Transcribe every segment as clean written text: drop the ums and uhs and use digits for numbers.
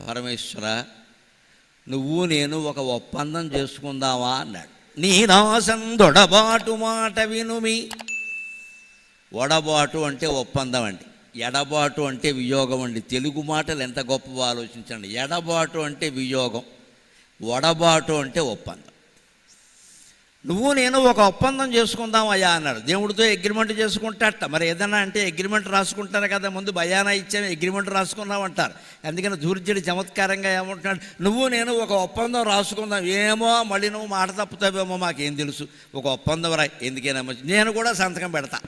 పరమేశ్వర, నువ్వు నేను ఒక ఒప్పందం చేసుకుందామా అన్నాడు. నీ నాసందొడబాటు మాట వినుమి. ఒడబాటు అంటే ఒప్పందం అండి, ఎడబాటు అంటే వియోగం అండి. తెలుగు మాటలు ఎంత గొప్పగా ఆలోచించండి. ఎడబాటు అంటే వియోగం, ఒడబాటు అంటే ఒప్పందం. నువ్వు నేను ఒక ఒప్పందం చేసుకుందాం అయ్యా అన్నాడు. దేవుడితో అగ్రిమెంట్ చేసుకుంటాట. మరి ఏదన్నా అంటే అగ్రిమెంట్ రాసుకుంటారు కదా, ముందు భయానా ఇచ్చాము అగ్రిమెంట్ రాసుకున్నాం అంటారు. అందుకని దూర్జుడి చమత్కారంగా ఏమంటున్నాడు, నువ్వు నేను ఒక ఒప్పందం రాసుకుందాం. ఏమో మళ్ళీ నువ్వు మాట తప్పుతావేమో మాకేం తెలుసు, ఒక ఒప్పందం రా, ఎందుకైనా మంచి, నేను కూడా సంతకం పెడతా.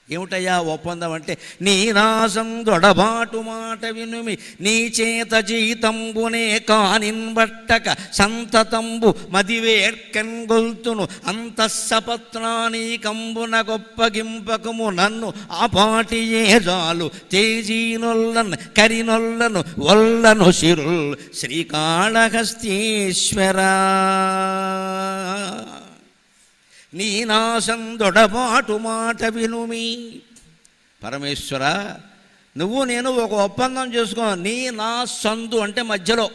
ఏమిటయ్యా ఒప్పందం అంటే, నీ నాసందొడబాటు మాట వినుమి. నీ చేత జీతంబునే కానిన్బట్టక సంతతంబు మదివేర్కన్ గొల్తును అంతఃసపత్నానీ కంబున గొప్పగింపకము నన్ను ఆపాటి ఏ జాలు తేజీనొల్లను కరినొల్లను వల్లను శిరుల్ శ్రీకాళహస్తీశ్వరా. నీ నాసందొడబాటు మాట వినుమి. పరమేశ్వర, నువ్వు నేను ఒక ఒప్పందం చేసుకో. నీ నా సందు అంటే మధ్యలో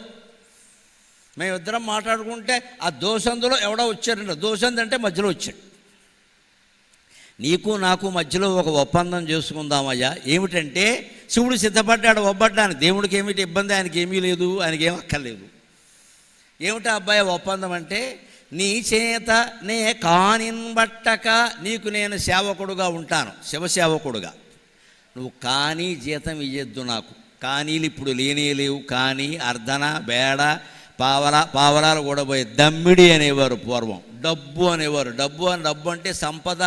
మేమిద్దరం మాట్లాడుకుంటే ఆ దోసందులో ఎవడో వచ్చాడంట. దోసంది అంటే మధ్యలో వచ్చాడు. నీకు నాకు మధ్యలో ఒక ఒప్పందం చేసుకుందామయ్యా. ఏమిటంటే, శివుడు సిద్ధపడ్డాడు ఒబ్బడ్డానికి. దేవుడికి ఏమిటి ఇబ్బంది, ఆయనకి ఏమీ లేదు, ఆయనకి ఏం అక్కర్లేదు. ఏమిటా అబ్బాయి ఒప్పందం అంటే, నీ చేత నే కానిన్బట్టక, నీకు నేను సేవకుడుగా ఉంటాను, శివసేవకుడుగా. నువ్వు కానీ జీతం ఇయ్యొద్దు నాకు. కానీలు ఇప్పుడు లేనే లేవు. కానీ అర్ధన బేడ పావలాలు కూడా పోయి దమ్మిడి అనేవారు పూర్వం. డబ్బు అనేవారు. డబ్బు అంటే సంపద,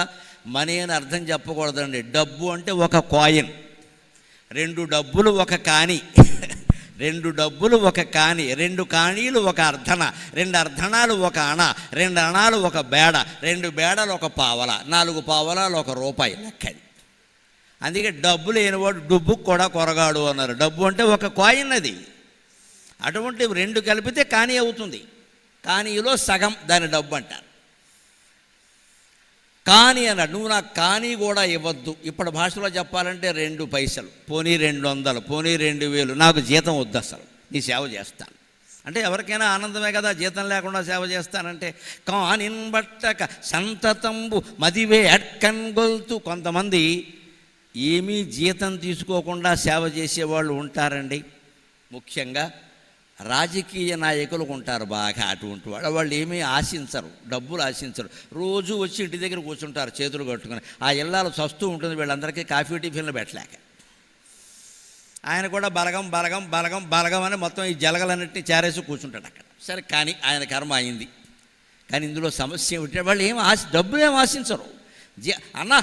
మనీ అని అర్థం చెప్పకూడదండి. డబ్బు అంటే ఒక కాయిన్. 2 డబ్బులు ఒక కాని, 2 డబ్బులు ఒక కాని, 2 కానీలు ఒక అర్ధన, 2 అర్ధనాలు ఒక అణ, 2 అణాలు ఒక బేడ, 2 బేడలు ఒక పావల, 4 పావలాలు ఒక రూపాయి లెక్కది. అందుకే డబ్బు లేనివాడు డబ్బుకు కూడా కొరగాడు అన్నారు. డబ్బు అంటే ఒక కాయిన్ అది. అటువంటి 2 కలిపితే కానీ అవుతుంది. కానీలో సగం దాని డబ్బు అంటారు. కానీ అన్నాడు, నువ్వు నాకు కానీ కూడా ఇవ్వద్దు. ఇప్పటి భాషలో చెప్పాలంటే 2 పైసలు, పోనీ 200, పోనీ 2000, నాకు జీతం వద్దు, అసలు నీ సేవ చేస్తాను అంటే ఎవరికైనా ఆనందమే కదా, జీతం లేకుండా సేవ చేస్తానంటే. కానిన్బట్టక సంతతంబు మదివే అడ్కన్ గొల్తు. కొంతమంది ఏమీ జీతం తీసుకోకుండా సేవ చేసేవాళ్ళు ఉంటారండి. ముఖ్యంగా రాజకీయ నాయకులకు ఉంటారు బాగా అటువంటి వాళ్ళు ఏమీ ఆశించరు, డబ్బులు ఆశించరు. రోజు వచ్చి ఇంటి దగ్గర కూర్చుంటారు చేతులు కట్టుకుని. ఆ ఇళ్ళాలు చస్తూ ఉంటుంది వీళ్ళందరికీ కాఫీ టిఫిన్లు పెట్టలేక. ఆయన కూడా బలగం బలగం బలగం బలగం అని మొత్తం ఈ జలగలన్నింటినీ చేరేసి కూర్చుంటాడు అక్కడ. సరే, కానీ ఆయన కర్మ అయింది. కానీ ఇందులో సమస్య ఏమిటంటే, వాళ్ళు డబ్బులు ఏం ఆశించరు. అన్నా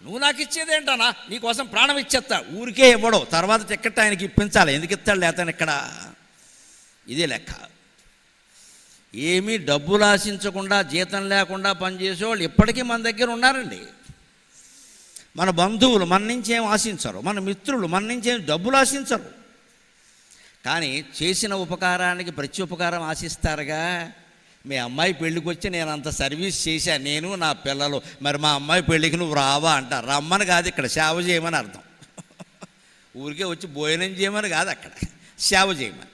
నువ్వు నాకు ఇచ్చేదేంటన్నా, నీకోసం ప్రాణం ఇచ్చేస్తా. ఊరికే ఇవ్వడు, తర్వాత టికెట్ ఆయనకి ఇప్పించాలి. ఎందుకు ఇస్తాడు లేతాను ఇక్కడ, ఇదే లెక్క. ఏమీ డబ్బులు ఆశించకుండా జీతం లేకుండా పనిచేసేవాళ్ళు ఇప్పటికీ మన దగ్గర ఉన్నారండి. మన బంధువులు మన నుంచి ఏం ఆశించరు, మన మిత్రులు మన నుంచి ఏం డబ్బులు ఆశించరు. కానీ చేసిన ఉపకారానికి ప్రతి ఉపకారం ఆశిస్తారుగా. మీ అమ్మాయి పెళ్ళికి వచ్చి నేను అంత సర్వీస్ చేశాను, నేను నా పిల్లలు, మరి మా అమ్మాయి పెళ్ళికి నువ్వు రావా అంటారు. రమ్మని కాదు, ఇక్కడ సేవ చేయమని అర్థం. ఊరికే వచ్చి భోజనం చేయమని కాదు, అక్కడ సేవ చేయమని.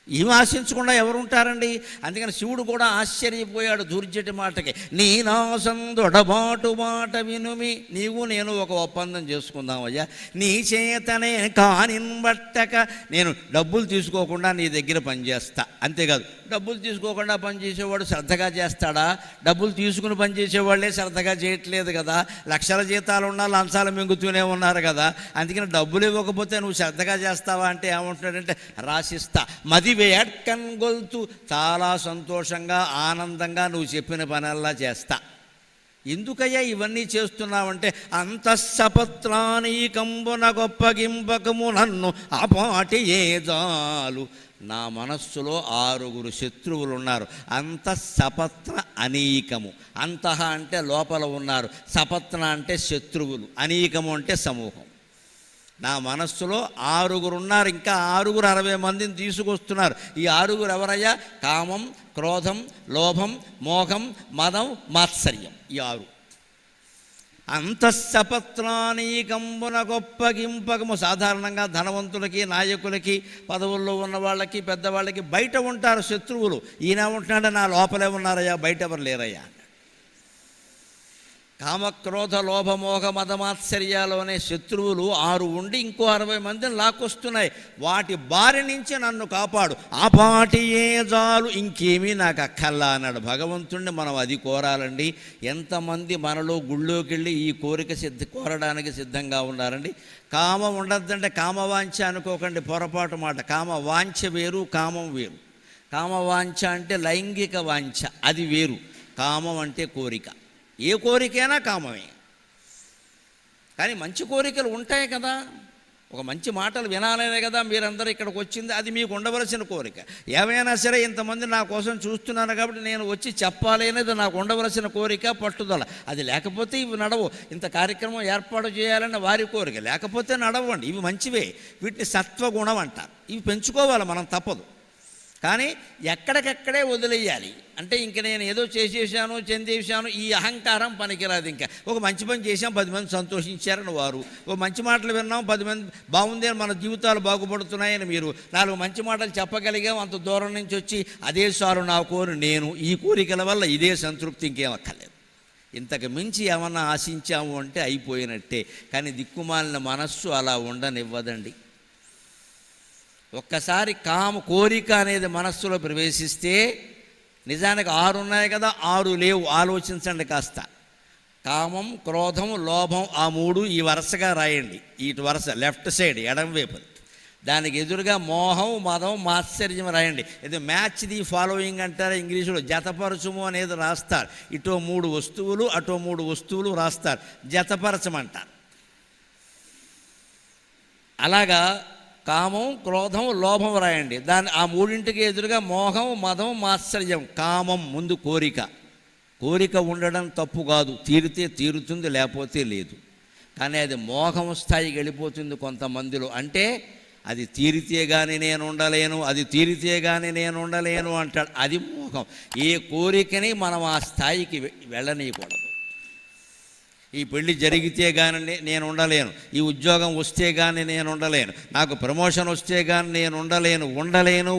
ఏమి ఆశించకుండా ఎవరు ఉంటారండి. అందుకని శివుడు కూడా ఆశ్చర్యపోయాడు దూర్జటి మాటకి. నీ నాసందొడబాటు మాట వినుమి. నీవు నేను ఒక ఒప్పందం చేసుకుందామయ్యా. నీ చేతనే కానిన్బట్టక, నేను డబ్బులు తీసుకోకుండా నీ దగ్గర పనిచేస్తా. అంతేకాదు, డబ్బులు తీసుకోకుండా పనిచేసేవాడు శ్రద్ధగా చేస్తాడా? డబ్బులు తీసుకుని పనిచేసేవాళ్ళే శ్రద్ధగా చేయట్లేదు కదా. లక్షల జీతాలు ఉన్నా లంచాలు మింగుతూనే ఉన్నారు కదా. అందుకని డబ్బులు ఇవ్వకపోతే నువ్వు శ్రద్ధగా చేస్తావా అంటే ఏమంటున్నాడంటే, రాసిస్తా. మది వేడ్కన్ గొల్తు, చాలా సంతోషంగా ఆనందంగా నువ్వు చెప్పిన పనల్లా చేస్తా. ఎందుకయ్యా ఇవన్నీ చేస్తున్నావంటే, అంతఃసపత్రానీ కంబున గొప్పగింపకము నన్ను ఆపాటి ఏ జాలు. నా మనస్సులో 6 శత్రువులు ఉన్నారు. అంతఃసపత్ర అనీకము. అంతః అంటే లోపల ఉన్నారు, సపత్న అంటే శత్రువులు, అనీకము అంటే సమూహం. నా మనస్సులో 6 ఉన్నారు. ఇంకా 6 60 మందిని తీసుకొస్తున్నారు. ఈ 6 ఎవరయ్యా? కామం, క్రోధం, లోభం, మోహం, మదం, మాత్సర్యం. ఈ 6 అంతఃసపత్రానీకంబున గొప్పగింపకము. సాధారణంగా ధనవంతులకి, నాయకులకి, పదవుల్లో ఉన్న వాళ్ళకి, పెద్దవాళ్ళకి బయట ఉంటారు శత్రువులు. ఈయన ఉంటున్నాడు, నా లోపలే ఉన్నారయ్యా, బయట ఎవరు లేరయ్యా. కామక్రోధ లోభమోహ మదమాత్సర్యాలు అనే శత్రువులు 6 ఉండి ఇంకో 60 మందిని లాక్కొస్తున్నాయి. వాటి బారి నుంచి నన్ను కాపాడు, ఆ పాటియే చాలు, ఇంకేమీ నాకు అక్కల్లా అన్నాడు భగవంతుణ్ణి. మనం అది కోరాలండి. ఎంతమంది మనలో గుళ్ళోకి వెళ్ళి ఈ కోరిక కోరడానికి సిద్ధంగా ఉన్నారండి. కామం ఉండద్దంటే కామవాంఛ అనుకోకండి, పొరపాటు మాట. కామవాంఛ వేరు, కామం వేరు. కామవాంఛ అంటే లైంగిక వాంఛ, అది వేరు. కామం అంటే కోరిక. ఏ కోరికైనా కామమే. కానీ మంచి కోరికలు ఉంటాయి కదా, ఒక మంచి మాటలు వినాలనే కదా మీరందరూ ఇక్కడికి వచ్చింది. అది మీకు ఉండవలసిన కోరిక. ఏమైనా సరే ఇంతమంది నా కోసం చూస్తున్నాను కాబట్టి నేను వచ్చి చెప్పాలి అనేది నాకు ఉండవలసిన కోరిక, పట్టుదల. అది లేకపోతే ఇవి నడవు. ఇంత కార్యక్రమం ఏర్పాటు చేయాలన్న వారి కోరిక లేకపోతే నడవండి. ఇవి మంచివే, వీటిని సత్వగుణం అంటారు. ఇవి పెంచుకోవాలి మనం, తప్పదు. కానీ ఎక్కడికక్కడే వదిలేయాలి. అంటే ఇంక నేను ఏదో చేసేసాను, చెందేసాను, ఈ అహంకారం పనికిరాదు. ఇంకా ఒక మంచి పని చేసాం, 10 మంది సంతోషించారని వారు, ఓ మంచి మాటలు విన్నాం, 10 మంది బాగుంది అని, మన జీవితాలు బాగుపడుతున్నాయని మీరు 4 మంచి మాటలు చెప్పగలిగాం. అంత దూరం నుంచి వచ్చి అదే సారు నా కోరు నేను, ఈ కోరికల వల్ల ఇదే సంతృప్తి, ఇంకేం అక్కర్లేదు. ఇంతకు మించి ఏమన్నా ఆశించాము అంటే అయిపోయినట్టే. కానీ దిక్కుమాలిన మనస్సు అలా ఉండనివ్వదండి. ఒక్కసారి కోరిక అనేది మనస్సులో ప్రవేశిస్తే, నిజానికి 6 ఉన్నాయి కదా, 6 లేవు. ఆలోచించండి కాస్త. కామం, క్రోధం, లోభం, ఆ 3 ఈ వరుసగా రాయండి. ఇటు వరుస లెఫ్ట్ సైడ్ ఎడం వైపు. దానికి ఎదురుగా మోహం, మదం, మాత్సర్యం రాయండి. ఇది మ్యాచ్ ది ఫాలోయింగ్ అంటారు ఇంగ్లీషులో. జతపరచుము అనేది రాస్తారు. ఇటో 3 వస్తువులు, అటో 3 వస్తువులు రాస్తారు, జతపరచమంటారు. అలాగా కామం, క్రోధం, లోభం రాయండి. ఆ 3ంటికి ఎదురుగా మోహం, మదం, మాత్సర్యం. కామం ముందు కోరిక. కోరిక ఉండడం తప్పు కాదు, తీరితే తీరుతుంది, లేకపోతే లేదు. కానీ అది మోహం స్థాయికి వెళ్ళిపోతుంది కొంతమందిలో. అంటే అది తీరితే కానీ నేను ఉండలేను, అది తీరితే కానీ నేను ఉండలేను అంటాడు. అది మోహం. ఏ కోరికని మనం ఆ స్థాయికి వెళ్ళనీయకూడదు. ఈ పెళ్ళి జరిగితే కానీ నేను ఉండలేను, ఈ ఉద్యోగం వస్తే కానీ నేను ఉండలేను, నాకు ప్రమోషన్ వస్తే కానీ నేను ఉండలేను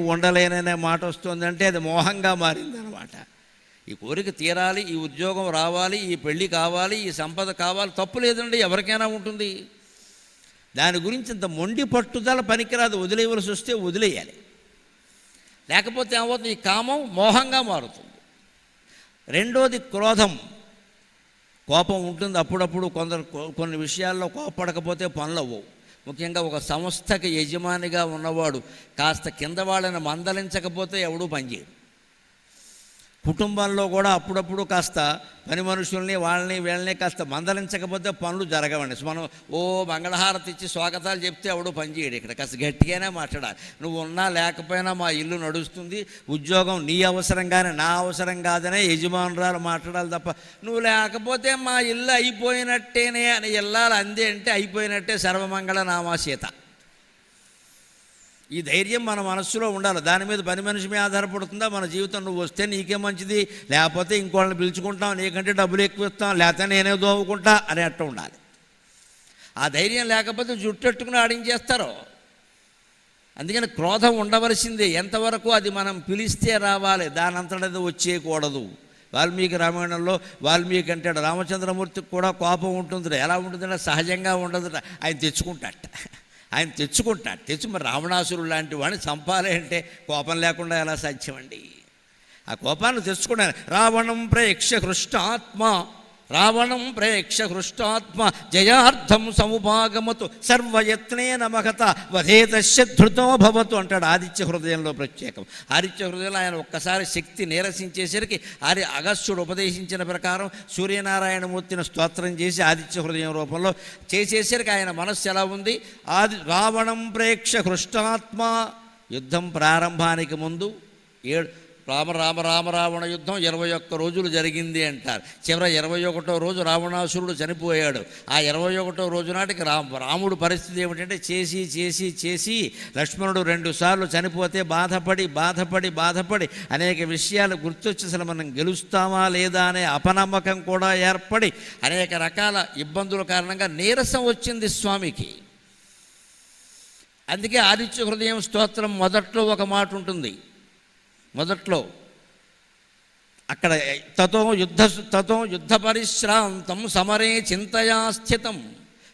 అనే మాట వస్తుందంటే అది మోహంగా మారిందనమాట. ఈ కోరిక తీరాలి, ఈ ఉద్యోగం రావాలి, ఈ పెళ్ళి కావాలి, ఈ సంపద కావాలి, తప్పు లేదండి, ఎవరికైనా ఉంటుంది. దాని గురించి ఇంత మొండి పట్టుదల పనికిరాదు. వదిలేయవలసి వస్తే వదిలేయాలి, లేకపోతే ఏమవుతుంది, ఈ కామం మోహంగా మారుతుంది. రెండోది క్రోధం. కోపం ఉంటుంది అప్పుడప్పుడు. కొన్ని విషయాల్లో కోపడకపోతే పనులు అవ్వవు. ముఖ్యంగా ఒక సంస్థకి యజమానిగా ఉన్నవాడు కాస్త కింద వాళ్ళని మందలించకపోతే ఎవడూ పనిచేయడు. కుటుంబంలో కూడా అప్పుడప్పుడు కాస్త పని మనుషుల్ని, వీళ్ళని కాస్త మందలించకపోతే పనులు జరగవండి. మనం మంగళహారతి ఇచ్చి స్వాగతాలు చెప్తే ఎవడో పనిచేయడు. ఇక్కడ కాస్త గట్టిగానే మాట్లాడాలి. నువ్వు ఉన్నా లేకపోయినా మా ఇల్లు నడుస్తుంది, ఉద్యోగం నీ అవసరం కానీ నా అవసరం కాదనే యజమానురాలు మాట్లాడాలి తప్ప, నువ్వు లేకపోతే మా ఇల్లు అయిపోయినట్టేనే అని ఇల్లాలు అందే అంటే అయిపోయినట్టే. సర్వమంగళ నామాసీత. ఈ ధైర్యం మన మనస్సులో ఉండాలి. దాని మీద పని మనిషి మీద ఆధారపడుతుందా మన జీవితం? నువ్వు వస్తే నీకే మంచిది, లేకపోతే ఇంకోళ్ళని పిలుచుకుంటాం, నీకంటే డబ్బులు ఎక్కువ ఇస్తాం, లేకపోతే నేనే దోవుకుంటా అని అట్ట ఉండాలి. ఆ ధైర్యం లేకపోతే జుట్టెట్టుకుని ఆడించేస్తారు. అందుకని క్రోధం ఉండవలసిందే. ఎంతవరకు అది మనం పిలిస్తే రావాలి, దాని అంతటా వచ్చేయకూడదు. వాల్మీకి రామాయణంలో వాల్మీకి అంటాడు, రామచంద్రమూర్తికి కూడా కోపం ఉంటుంది. ఎలా ఉంటుందంటే సహజంగా ఉండదుట, ఆయన తెచ్చుకుంటాడు. మరి రావణాసురుడు లాంటి వాడిని చంపాలి అంటే కోపం లేకుండా ఎలా సాధ్యమండి? ఆ కోపాన్ని తెచ్చుకున్నాను. రావణం ప్రేక్ష హృష్టాత్మ జయార్థం సముపాగమతు సర్వయత్నేన మహత వధేతస్య ధృతో భవతు అంటాడు ఆదిత్య హృదయంలో ప్రత్యేకం. ఆదిత్య హృదయంలో ఆయన ఒక్కసారి శక్తి నీరసించేసరికి అగస్త్యుడు ఉపదేశించిన ప్రకారం సూర్యనారాయణమూర్తిని స్తోత్రం చేసి ఆదిత్య హృదయం రూపంలో చేసేసరికి ఆయన మనస్సు ఎలా ఉంది? రావణం ప్రేక్ష హృష్టాత్మ. యుద్ధం ప్రారంభానికి ముందు రామ రామ రామ రావణ యుద్ధం 21 రోజులు జరిగింది అంటారు. చివర 21వ రోజు రావణాసురుడు చనిపోయాడు. ఆ 21వ రోజు నాటికి రాముడు పరిస్థితి ఏమిటంటే చేసి చేసి చేసి లక్ష్మణుడు 2 సార్లు చనిపోతే బాధపడి అనేక విషయాలు గుర్తొచ్చి అసలు మనం గెలుస్తామా లేదా అనే అపనమ్మకం కూడా ఏర్పడి అనేక రకాల ఇబ్బందుల కారణంగా నీరసం వచ్చింది స్వామికి. అందుకే ఆదిత్య హృదయం స్తోత్రం మొదట్లో ఒక మాట ఉంటుంది. మొదట్లో అక్కడ తతో యుద్ధ పరిశ్రాంతం సమరే చింతయా స్థితం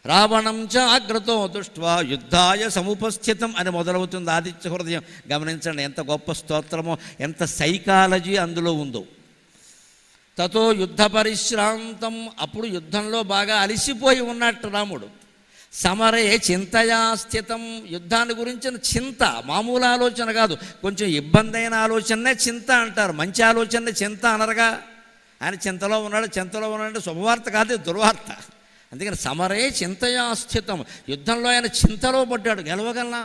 రావణం చ అగ్రతో దృష్ట్వా యుద్ధాయ సముపస్థితం అని మొదలవుతుంది ఆదిత్య హృదయం. గమనించండి ఎంత గొప్ప స్తోత్రమో, ఎంత సైకాలజీ అందులో ఉందో. తతో యుద్ధ పరిశ్రాంతం, అప్పుడు యుద్ధంలో బాగా అలిసిపోయి ఉన్నట్టు రాముడు. సమరే చింతయా స్థితం, యుద్ధాన్ని గురించిన చింత, మామూలు ఆలోచన కాదు, కొంచెం ఇబ్బంది అయిన ఆలోచనే చింత అంటారు. మంచి ఆలోచనే చింత అనరుగా. ఆయన చింతలో ఉన్నాడు శుభవార్త కాదు, దుర్వార్త. అందుకని సమరే చింతయా స్థితం, యుద్ధంలో ఆయన చింతలో పడ్డాడు. గెలవగలనా,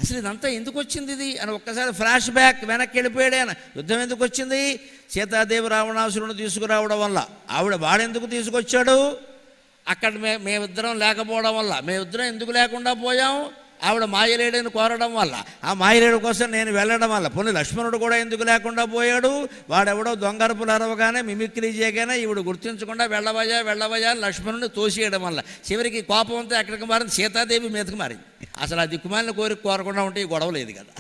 అసలు ఇదంతా ఎందుకు వచ్చింది ఇది అని ఒక్కసారి ఫ్లాష్ బ్యాక్ వెనక్కి వెళ్ళిపోయాడు ఆయన. యుద్ధం ఎందుకు వచ్చింది? సీతాదేవి రావణాసురుని తీసుకురావడం వల్ల. వాడెందుకు తీసుకొచ్చాడు? అక్కడ మేమిద్దరం లేకపోవడం వల్ల. మేమిద్దరం ఎందుకు లేకుండా పోయాం? ఆవిడ మాయలేడని కోరడం వల్ల. ఆ మాయలేడు కోసం నేను వెళ్ళడం వల్ల. పోనీ లక్ష్మణుడు కూడా ఎందుకు లేకుండా పోయాడు? వాడెవడో దొంగరపులు అరవగానే మిమిక్రీ చేయగానే ఈవిడ గుర్తించకుండా వెళ్ళవయ్యా లక్ష్మణుడిని తోసేయడం వల్ల చివరికి కోపం అంతా ఎక్కడికి మారింది? సీతాదేవి మీదకి మారింది. అసలు ఆ దిక్కుమాలిన కోరకుండా ఉంటే ఈ గొడవ లేదు కదా.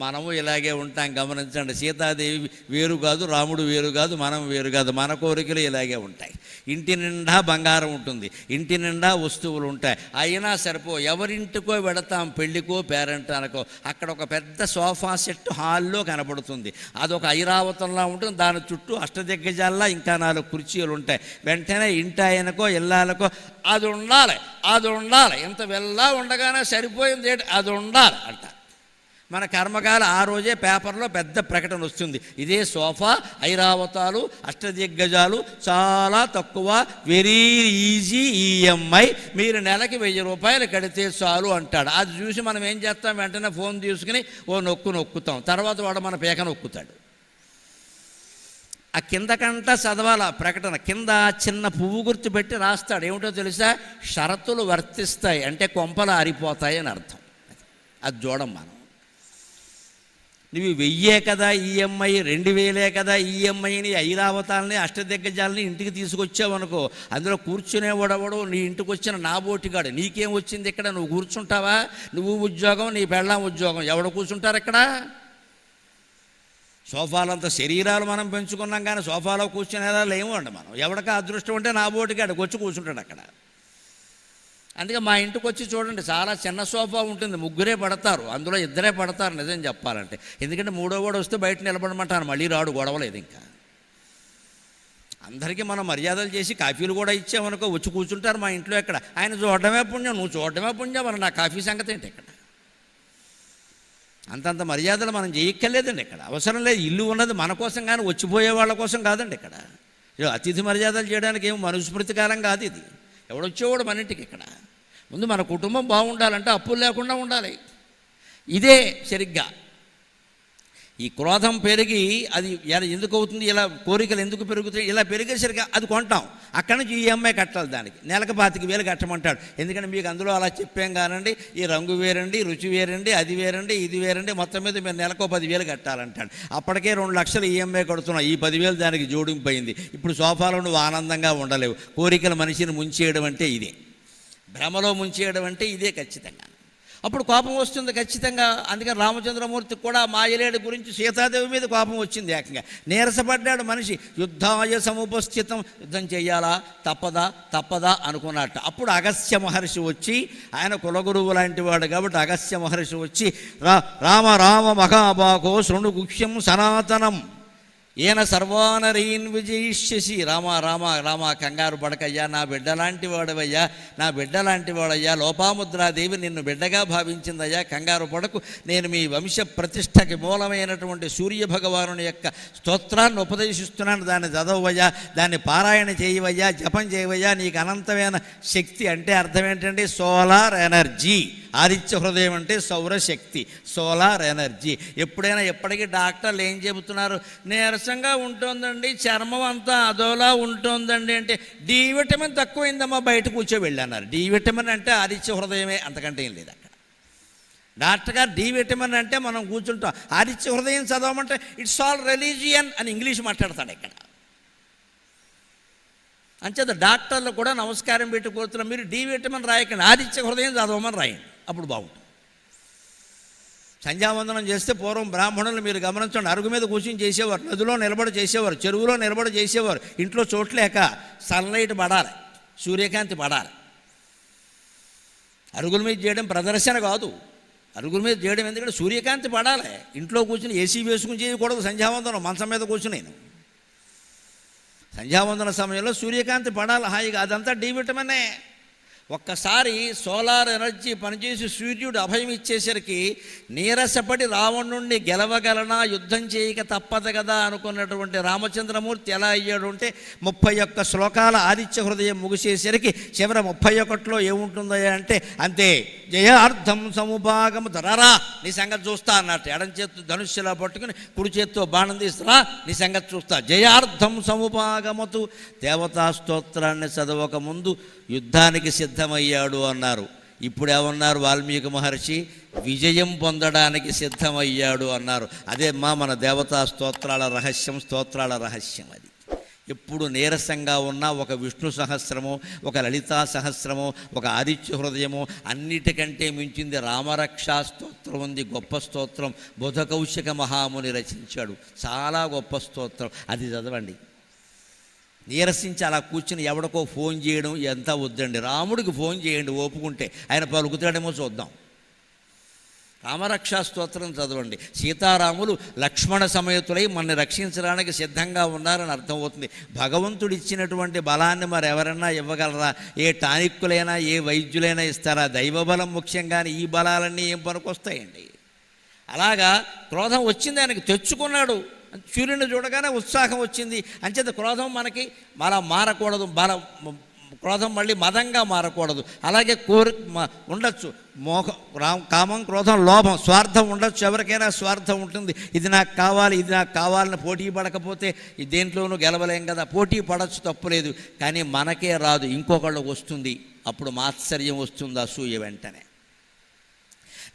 మనము ఇలాగే ఉంటాం. గమనించండి, సీతాదేవి వేరు కాదు, రాముడు వేరు కాదు, మనం వేరు కాదు. మన కోరికలు ఇలాగే ఉంటాయి. ఇంటి నిండా బంగారం ఉంటుంది, ఇంటి నిండా వస్తువులు ఉంటాయి, అయినా సరిపో. ఎవరింటికో వెడతాం, పెళ్ళికో పేరెంటానికో, అక్కడ ఒక పెద్ద సోఫా సెట్ హాల్లో కనపడుతుంది. అదొక ఐరావతంలా ఉంటుంది. దాని చుట్టూ అష్టదిగ్గజాల్లా ఇంకా 4 కుర్చీలు ఉంటాయి. వెంటనే ఇంటి ఆయనకో ఇల్లాలకో అది ఉండాలి. ఇంత వెళ్ళా ఉండగానే సరిపోయింది, అది ఉండాలి అంట. మన కర్మకాల ఆ రోజే పేపర్లో పెద్ద ప్రకటన వస్తుంది. ఇదే సోఫా, ఐరావతాలు, అష్టదిగ్గజాలు, చాలా తక్కువ, వెరీ ఈజీ ఈఎంఐ, మీరు నెలకి 1000 రూపాయలు కడితే చాలు అంటాడు. అది చూసి మనం ఏం చేస్తాం? వెంటనే ఫోన్ తీసుకుని నొక్కుతాం. తర్వాత వాడు మన పేక నొక్కుతాడు. ఆ కిందకంట చదవాల ప్రకటన. కింద చిన్న పువ్వు గుర్తు పెట్టి రాస్తాడు. ఏమిటో తెలుసా? షరతులు వర్తిస్తాయి అంటే కొంపలు ఆరిపోతాయి అని అర్థం. అది చూడం మనం. నువ్వు 1000 కదా ఈఎంఐ, 2000 కదా ఈఎంఐని, ఐరావతాలని, అష్టదిగ్గజాలని ఇంటికి తీసుకొచ్చావు అనుకో, అందులో కూర్చునేవాడవడు నీ ఇంటికి వచ్చిన నాబోటిగాడు. నీకేం వచ్చింది ఇక్కడ? నువ్వు కూర్చుంటావా? నువ్వు ఉద్యోగం, నీ పెళ్ళాం ఉద్యోగం, ఎవడు కూర్చుంటారు ఇక్కడ? సోఫాలంతా శరీరాలు మనం పెంచుకున్నాం కానీ సోఫాలో కూర్చునేలా లేవండి మనం. ఎవడికా అదృష్టం ఉంటే నాబోటిగాడు వచ్చి కూర్చుంటాడు అక్కడ. అందుకే మా ఇంటికి వచ్చి చూడండి, చాలా చిన్న సోఫా ఉంటుంది, 3 పడతారు, అందులో 2 పడతారు నిజం చెప్పాలంటే. ఎందుకంటే 3వ వాడు వస్తే బయట నిలబడమంటాను, మళ్ళీ రాడు, గొడవలేదు. ఇంకా అందరికీ మనం మర్యాదలు చేసి కాఫీలు కూడా ఇచ్చామనుకో, వచ్చి కూర్చుంటారు మా ఇంట్లో. ఎక్కడ ఆయన చూడడమే పుణ్యం, నువ్వు చూడడమే పుణ్యం, మరి నా కాఫీ సంగతి ఏంటి? ఇక్కడ అంతంత మర్యాదలు మనం చేయక్కర్లేదండి. ఇక్కడ అవసరం లేదు. ఇల్లు ఉన్నది మన కోసం కానీ వచ్చిపోయే వాళ్ళ కోసం కాదండి. ఇక్కడ అతిథి మర్యాదలు చేయడానికి ఏం మనుస్మృతికారం కాదు ఇది. ఎవడొచ్చేవాడు మన ఇంటికి. ఇక్కడ ముందు మన కుటుంబం బాగుండాలంటే అప్పులు లేకుండా ఉండాలి. ఇదే సరిగ్గా ఈ క్రోధం పెరిగి అది ఎందుకు అవుతుంది? ఇలా కోరికలు ఎందుకు పెరుగుతాయి? ఇలా పెరిగేసరికి అది కొంటాం, అక్కడి నుంచి ఈఎంఐ కట్టాలి. దానికి నెలకు 25,000 కట్టమంటాడు. ఎందుకంటే మీకు అందులో అలా చెప్పాం కానండి, ఈ రంగు వేరండి, రుచి వేరండి, అది వేరండి, ఇది వేరండి, మొత్తం మీద మీరు నెలకు 10,000 కట్టాలంటాడు. అప్పటికే 2 లక్షలు ఈఎంఐ కడుతున్నావు, ఈ 10,000 దానికి జోడింపయింది. ఇప్పుడు సోఫాలో నువ్వు ఆనందంగా ఉండలేవు. కోరికల మనిషిని ముంచేయడం అంటే ఇదే, భ్రమలో ముంచేయడం అంటే ఇదే ఖచ్చితంగా. అప్పుడు కోపం వస్తుంది ఖచ్చితంగా. అందుకని రామచంద్రమూర్తికి కూడా మాయలేడు గురించి సీతాదేవి మీద కోపం వచ్చింది. ఏకంగా నీరసపడ్డాడు మనిషి. యుద్ధాయ సముపస్థితం, యుద్ధం చెయ్యాలా, తప్పదా అనుకున్నట్ట. అప్పుడు అగస్త్య మహర్షి వచ్చి, ఆయన కులగురువు లాంటి వాడు కాబట్టి అగస్త్య మహర్షి వచ్చి, రామ మహాబాహో శృణు గుహ్యం సనాతనం ఈయన సర్వానరీన్ విజయిష్యసి. రామ కంగారు పడకయ్యా, నా బిడ్డలాంటి వాడయ్యా, లోపాముద్రాదేవి నిన్ను బిడ్డగా భావించిందయ్యా, కంగారు పడకు. నేను మీ వంశ ప్రతిష్టకి మూలమైనటువంటి సూర్యభగవానుని యొక్క స్తోత్రాన్ని ఉపదేశిస్తున్నాను, దాన్ని చదవయ్యా, దాన్ని పారాయణ చేయవయ్యా, జపం చేయవయ్యా, నీకు అనంతమైన శక్తి. అంటే అర్థం ఏంటంటే సోలార్ ఎనర్జీ ఆదిత్య హృదయం అంటే సౌరశక్తి, సోలార్ ఎనర్జీ. ఎప్పుడైనా ఎప్పటికీ డాక్టర్లు ఏం చెబుతున్నారు, నీరసంగా ఉంటుందండి, చర్మం అంతా అదోలా ఉంటుందండి అంటే డి విటమిన్ తక్కువైందమ్మా బయట కూర్చోబెళ్ళి అన్నారు. డి విటమిన్ అంటే ఆదిత్య హృదయమే, అంతకంటే ఏం లేదు అక్కడ. డాక్టర్ గారు డి విటమిన్ అంటే మనం కూర్చుంటాం, ఆదిత్య హృదయం చదవమంటే ఇట్స్ ఆల్ రిలీజియన్ అని ఇంగ్లీష్ మాట్లాడతాడు ఇక్కడ. అంచేత డాక్టర్లు కూడా నమస్కారం పెట్టి కోరుతున్నాం, మీరు డి విటమిన్ రాయకండి, ఆదిత్య హృదయం చదవమని రాయండి, అప్పుడు బాగుంటుంది. సంధ్యావందనం చేస్తే పూర్వం బ్రాహ్మణులు మీరు గమనించండి, అరుగు మీద కూర్చొని చేసేవారు, నదిలో నిలబడి చేసేవారు, చెరువులో నిలబడి చేసేవారు. ఇంట్లో చోట్లేక సన్లైట్ పడాలి, సూర్యకాంతి పడాలి. అరుగుల మీద చేయడం ప్రదర్శన కాదు, అరుగుల మీద చేయడం ఎందుకంటే సూర్యకాంతి పడాలి. ఇంట్లో కూర్చుని ఏసీ వేసుకుని చేయకూడదు సంధ్యావందనం, మంచం మీద కూర్చుని. నేను సంధ్యావందన సమయంలో సూర్యకాంతి పడాలి హాయిగా, అదంతా డి విటమినే. ఒక్కసారి సోలార్ ఎనర్జీ పనిచేసి సూర్యుడు అభయం ఇచ్చేసరికి నీరసపడి రావణుణ్ణి గెలవగలనా, యుద్ధం చేయక తప్పదు కదా అనుకున్నటువంటి రామచంద్రమూర్తి ఎలా అయ్యాడు అంటే 31 శ్లోకాల ఆదిత్య హృదయం ముగిసేసరికి చివర 31లో ఏముంటుందో అంటే అంతే, జయార్థం సముభాగము ధరరా నీ సంగతి చూస్తా అన్నట్టు. ఎడం చేత్తు ధనుష్యులా పట్టుకుని కుడి చేత్తో బాణం తీస్తురా నీ సంగతి చూస్తా. జయార్థం సముభాగమతు, దేవతా స్తోత్రాన్ని చదవక ముందు యుద్ధానికి సిద్ధమయ్యాడు అన్నారు. ఇప్పుడు ఏమన్నారు వాల్మీకి మహర్షి, విజయం పొందడానికి సిద్ధమయ్యాడు అన్నారు. అదే మన దేవతా స్తోత్రాల రహస్యం, స్తోత్రాల రహస్యం అది. ఎప్పుడు నీరసంగా ఉన్న ఒక విష్ణు సహస్రమో, ఒక లలితా సహస్రమో, ఒక ఆదిత్య హృదయమో, అన్నిటికంటే మించింది రామరక్షా స్తోత్రం ఉంది, గొప్ప స్తోత్రం. బుధకౌశిక మహాముని రచించాడు, చాలా గొప్ప స్తోత్రం, అది చదవండి. నీరసించి అలా కూర్చుని ఎవడికో ఫోన్ చేయడం ఎంత వద్దండి, రాముడికి ఫోన్ చేయండి ఒప్పుకుంటే, ఆయన పలుకుతాడేమో చూద్దాం. రామరక్షా స్తోత్రం చదవండి. సీతారాములు లక్ష్మణ సమేతులై మనని రక్షించడానికి సిద్ధంగా ఉన్నారని అర్థమవుతుంది. భగవంతుడు ఇచ్చినటువంటి బలాన్ని మరి ఎవరన్నా ఇవ్వగలరా? ఏ టానిక్కులైనా ఏ వైద్యులైనా ఇస్తారా? దైవబలం ముఖ్యంగానే ఈ బలాలన్నీ ఏం పనికొస్తాయండి? అలాగా క్రోధం వచ్చింది ఆయనకి, తెచ్చుకున్నాడు. సూర్యుని చూడగానే ఉత్సాహం వచ్చింది. అంచేత క్రోధం మనకి అలా మారకూడదు, క్రోధం మళ్ళీ మదంగా మారకూడదు. అలాగే ఉండొచ్చు కామం, క్రోధం, లోభం, స్వార్థం ఉండొచ్చు. ఎవరికైనా స్వార్థం ఉంటుంది, ఇది నాకు కావాలి, ఇది నాకు కావాలని పోటీ పడకపోతే దేంట్లోనూ గెలవలేం కదా. పోటీ పడచ్చు, తప్పులేదు, కానీ మనకే రాదు, ఇంకొకళ్ళకి వస్తుంది. అప్పుడు మాత్సర్యం వస్తుంది, అసూయ వెంటనే.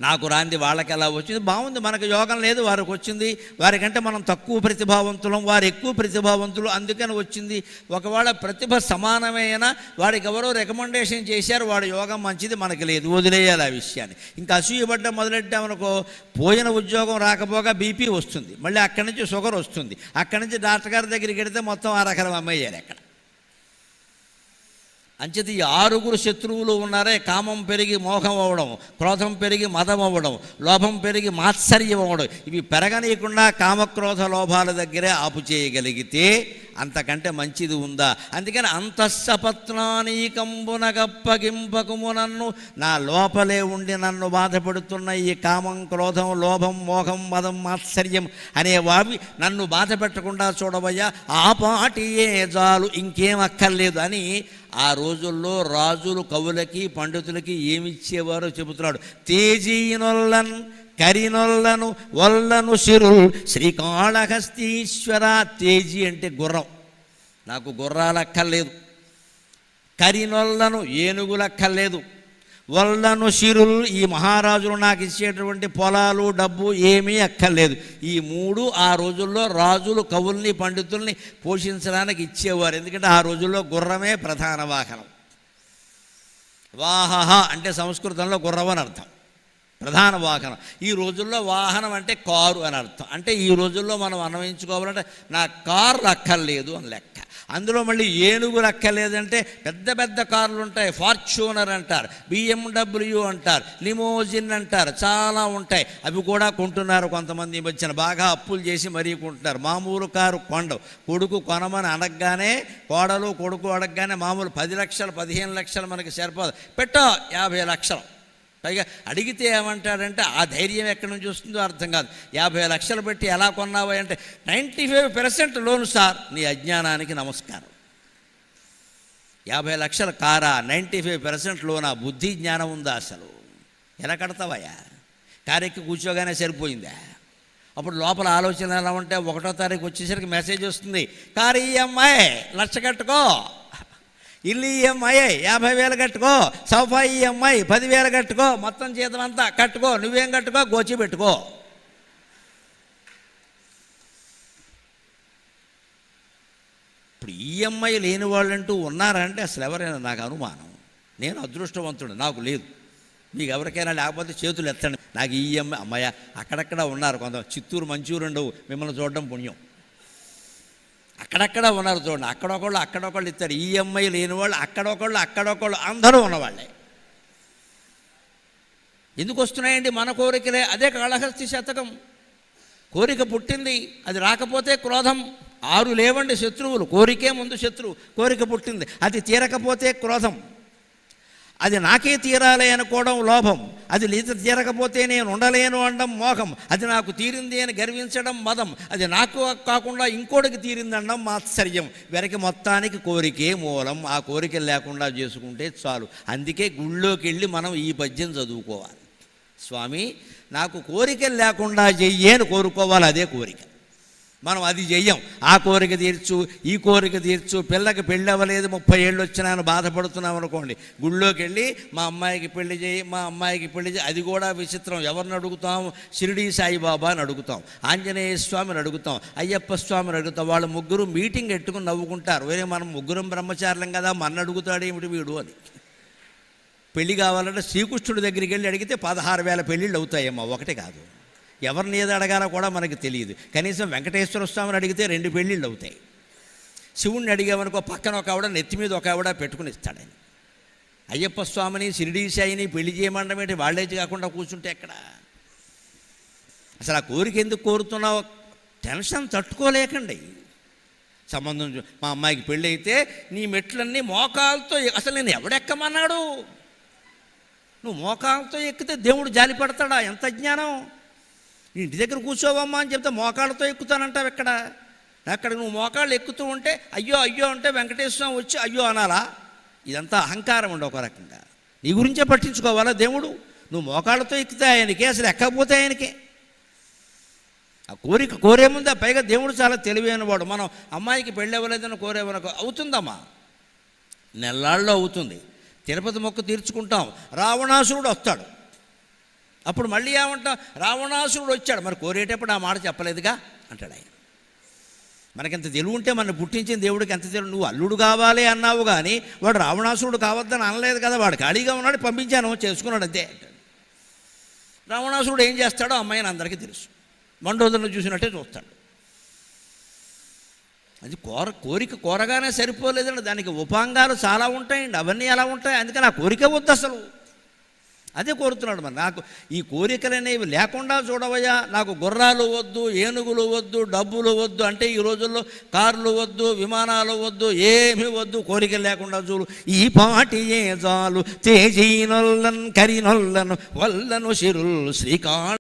నాకు రాంది వాళ్ళకి ఎలా వచ్చింది, బాగుంది, మనకు యోగం లేదు, వారికి వచ్చింది, వారికంటే మనం తక్కువ ప్రతిభావంతులం, వారు ఎక్కువ ప్రతిభావంతులు, అందుకని వచ్చింది. ఒకవేళ ప్రతిభ సమానమైన వాడికి ఎవరో రికమెండేషన్ చేశారు, వాడి యోగం మంచిది, మనకి లేదు, వదిలేయాలి ఆ విషయాన్ని. ఇంకా అసూయపడ్డ మొదలెట్టామనుకో, పోయిన ఉద్యోగం రాకపోగా బీపీ వస్తుంది, మళ్ళీ అక్కడి నుంచి షుగర్ వస్తుంది, అక్కడి నుంచి డాక్టర్ గారి దగ్గరికి వెడితే మొత్తం ఆ రకం అమ్మయ్యారు అక్కడ. అంచేత ఈ 6 శత్రువులు ఉన్నారే, కామం పెరిగి మోహం అవ్వడం, క్రోధం పెరిగి మదం అవ్వడం, లోభం పెరిగి మాత్సర్యం అవ్వడం, ఇవి పెరగనీయకుండా కామక్రోధ లోభాల దగ్గరే ఆపు చేయగలిగితే అంతకంటే మంచిది ఉందా? అందుకని అంతఃసపత్నానీకంబునగప్పగింపకుము నన్ను, నా లోపలే ఉండి నన్ను బాధపెడుతున్న ఈ కామం, క్రోధం, లోభం, మోహం, మదం, మాత్సర్యం అనేవావి నన్ను బాధ పెట్టకుండా చూడవయ్యా, ఆ పాటియే చాలు, ఇంకేం అక్కర్లేదు అని ఆ రోజుల్లో రాజులు కవులకి పండితులకి ఏమిచ్చేవారో చెబుతున్నాడు. తేజీనొల్లన్ కరినొల్లను వల్లను సిరుల్ శ్రీకాళహస్తీశ్వర. తేజీ అంటే గుర్రం, నాకు గుర్రాలక్కర్లేదు. కరినొల్లను ఏనుగులక్కర్లేదు. వల్లను సిరుల్ ఈ మహారాజులు నాకు ఇచ్చేటువంటి పొలాలు, డబ్బు ఏమీ అక్కర్లేదు. ఈ 3 ఆ రోజుల్లో రాజులు కవుల్ని పండితుల్ని పోషించడానికి ఇచ్చేవారు. ఎందుకంటే ఆ రోజుల్లో గుర్రమే ప్రధాన వాహనం. వాహ అంటే సంస్కృతంలో గుర్రం అని అర్థం, ప్రధాన వాహనం. ఈ రోజుల్లో వాహనం అంటే కారు అని అర్థం. అంటే ఈ రోజుల్లో మనం అన్వయించుకోవాలంటే నా కార్లు అక్కర్లేదు అని లెక్క. అందులో మళ్ళీ ఏనుగులు అక్కర్లేదంటే పెద్ద పెద్ద కార్లు ఉంటాయి, ఫార్చ్యూనర్ అంటారు, BMW అంటారు, లిమోజిన్ అంటారు, చాలా ఉంటాయి. అవి కూడా కొంటున్నారు కొంతమంది. ఈ మధ్యన బాగా అప్పులు చేసి మరీ కొంటున్నారు. మామూలు కారు కొండవు, కొడుకు కొనమని అడగగానే, కోడలు కొడుకు అడగగానే మామూలు 10 లక్షలు 15 లక్షలు మనకి సరిపోదు, పెట్టో 50 లక్షలు. పైగా అడిగితే ఏమంటాడంటే ఆ ధైర్యం ఎక్కడి నుంచి వస్తుందో అర్థం కాదు. 50 లక్షలు పెట్టి ఎలా కొన్నావా అంటే 95% లోను సార్. నీ అజ్ఞానానికి నమస్కారం. 50 లక్షల కారా, 95% లోనా? బుద్ధి జ్ఞానం ఉందా అసలు? ఎలా కడతావయ్యా? కారెక్కి కూర్చోగానే సరిపోయిందా? అప్పుడు లోపల ఆలోచన ఎలా ఉంటే 1వ తారీఖు వచ్చేసరికి మెసేజ్ వస్తుంది, కారు ఈఎంఐ 1,00,000 కట్టుకో, ఇల్లు ఈఎంఐ 50,000 కట్టుకో, సోఫా ఈఎంఐ 10,000 కట్టుకో, మొత్తం జీతం అంతా కట్టుకో, నువ్వేం కట్టుకో, గోచి పెట్టుకో. ఇప్పుడు ఈఎంఐ లేని వాళ్ళంటూ ఉన్నారంటే అసలు ఎవరైనా నాకు అనుమానం. నేను అదృష్టవంతుడు, నాకు లేదు. మీకు ఎవరికైనా లేకపోతే చేతులు ఎత్తండి. నాకు ఈఎంఐ అమ్మాయ అక్కడక్కడ ఉన్నారు కొంత, చిత్తూరు మంచూరు ఉండవు, మిమ్మల్ని చూడడం పుణ్యం. అక్కడక్కడ ఉన్నారు చూడండి, అక్కడొకళ్ళు ఇస్తారు. ఈఎంఐ లేని వాళ్ళు అక్కడొకళ్ళు అందరూ ఉన్నవాళ్ళే. ఎందుకు వస్తున్నాయండి మన కోరికలే? అదే కాళహస్తి శతకం. కోరిక పుట్టింది, అది రాకపోతే క్రోధం. 6 లేవండి శత్రువులు, కోరికే ముందు శత్రువు. కోరిక పుట్టింది, అది తీరకపోతే క్రోధం, అది నాకే తీరాలి అనుకోవడం లోభం, అది తీరకపోతే నేను ఉండలేను అనడం మోహం, అది నాకు తీరింది అని గర్వించడం మదం, అది నాకు కాకుండా ఇంకోటికి తీరిందనడం మాత్సర్యం. వెనక మొత్తానికి కోరికే మూలం. ఆ కోరిక లేకుండా చేసుకుంటే చాలు. అందుకే గుళ్ళోకి వెళ్ళి మనం ఈ పద్యం చదువుకోవాలి. స్వామి నాకు కోరికలు లేకుండా చెయ్యేని కోరుకోవాలి. అదే కోరిక. మనం అది చెయ్యం. ఆ కోరిక తీర్చు, ఈ కోరిక తీర్చు. పిల్లకి పెళ్ళి అవ్వలేదు, 30 ఏళ్ళు వచ్చినా బాధపడుతున్నాం అనుకోండి, గుళ్ళోకి వెళ్ళి మా అమ్మాయికి పెళ్లి చేయి, మా అమ్మాయికి పెళ్లి చేయి. అది కూడా విచిత్రం. ఎవరిని అడుగుతాం? షిరిడీ సాయిబాబాని అడుగుతాం, ఆంజనేయ స్వామిని అడుగుతాం, అయ్యప్ప స్వామిని అడుగుతాం. వాళ్ళు ముగ్గురు మీటింగ్ పెట్టుకుని నవ్వుకుంటారు, వేరే మనం ముగ్గురం బ్రహ్మచారులం కదా, మన అడుగుతాడు ఏమిటి వీడు అని. పెళ్లి కావాలంటే శ్రీకృష్ణుడి దగ్గరికి వెళ్ళి అడిగితే 16,000 పెళ్ళిళ్ళు అవుతాయమ్మా, ఒకటి కాదు. ఎవరిని ఏది అడగాలో కూడా మనకు తెలియదు. కనీసం వెంకటేశ్వర స్వామిని అడిగితే 2 పెళ్ళిళ్ళు అవుతాయి. శివుణ్ణి అడిగామనుకో పక్కన ఒక ఆవిడ, నెత్తి మీద ఒక ఆవిడ పెట్టుకుని ఇస్తాడని. అయ్యప్ప స్వామిని షిరిడీ సాయిని పెళ్లి చేయమండం ఏంటి? వాళ్ళే కాకుండా కూర్చుంటే ఎక్కడ? అసలు ఆ కోరిక ఎందుకు కోరుతున్నావు? టెన్షన్ తట్టుకోలేకండి. సంబంధం మా అమ్మాయికి పెళ్ళి అయితే నీ మెట్లన్నీ మోకాలతో, అసలు నేను ఎవడెక్కమన్నాడు? నువ్వు మోకాలతో ఎక్కితే దేవుడు జాలి పడతాడా? ఎంత జ్ఞానం! ఇంటి దగ్గర కూర్చోవమ్మా అని చెప్తే మోకాళ్ళతో ఎక్కుతానంటావు ఎక్కడ? అక్కడ నువ్వు మోకాళ్ళు ఎక్కుతూ ఉంటే అయ్యో అంటే వెంకటేశ్వర స్వామి వచ్చి అయ్యో అనాలా? ఇదంతా అహంకారం ఉండే ఒక రకంగా. నీ గురించే పట్టించుకోవాలా దేవుడు? నువ్వు మోకాళ్ళతో ఎక్కితే ఆయనకే, అసలు ఎక్కకపోతే ఆయనకే. ఆ కోరిక కోరే ముందు, పైగా దేవుడు చాలా తెలివైన వాడు. మనం అమ్మాయికి పెళ్ళి అవ్వలేదని కోరేమనుకో, అవుతుందమ్మా, నెల్లాళ్ళలో అవుతుంది. తిరుపతి మొక్కు తీర్చుకుంటాం, రావణాసురుడు వస్తాడు. అప్పుడు మళ్ళీ ఏమంటాం? రావణాసురుడు వచ్చాడు, మరి కోరేటప్పుడు ఆ మాట చెప్పలేదుగా అంటాడు ఆయన. మనకింత తెలివి ఉంటే మన పుట్టించిన దేవుడికి ఎంత తెలివి. నువ్వు అల్లుడు కావాలి అన్నావు కానీ వాడు రావణాసురుడు కావద్దని అనలేదు కదా. వాడు ఖాళీగా ఉన్నాడు, పంపించాను, చేసుకున్నాడు అంతే. రావణాసురుడు ఏం చేస్తాడో అమ్మాయిని అందరికీ తెలుసు. మండోదరుని చూసినట్టే చూస్తాడు. అది కోరిక కోరగానే సరిపోలేదండి, దానికి ఉపాంగాలు చాలా ఉంటాయండి. అవన్నీ ఎలా ఉంటాయి? అందుకని ఆ కోరిక వద్దు అసలు. అదే కోరుతున్నాడు. మరి నాకు ఈ కోరికలు అనేవి లేకుండా చూడవయ్యా, నాకు గుర్రాలు వద్దు, ఏనుగులు వద్దు, డబ్బులు వద్దు అంటే ఈ రోజుల్లో కార్లు వద్దు, విమానాలు వద్దు, ఏమీ వద్దు, కోరికలు లేకుండా చూడు. ఈ పాటి ఏ జాలు తేజీనొల్లను కరినొల్లను వల్లను శిరుల్ శ్రీకాళ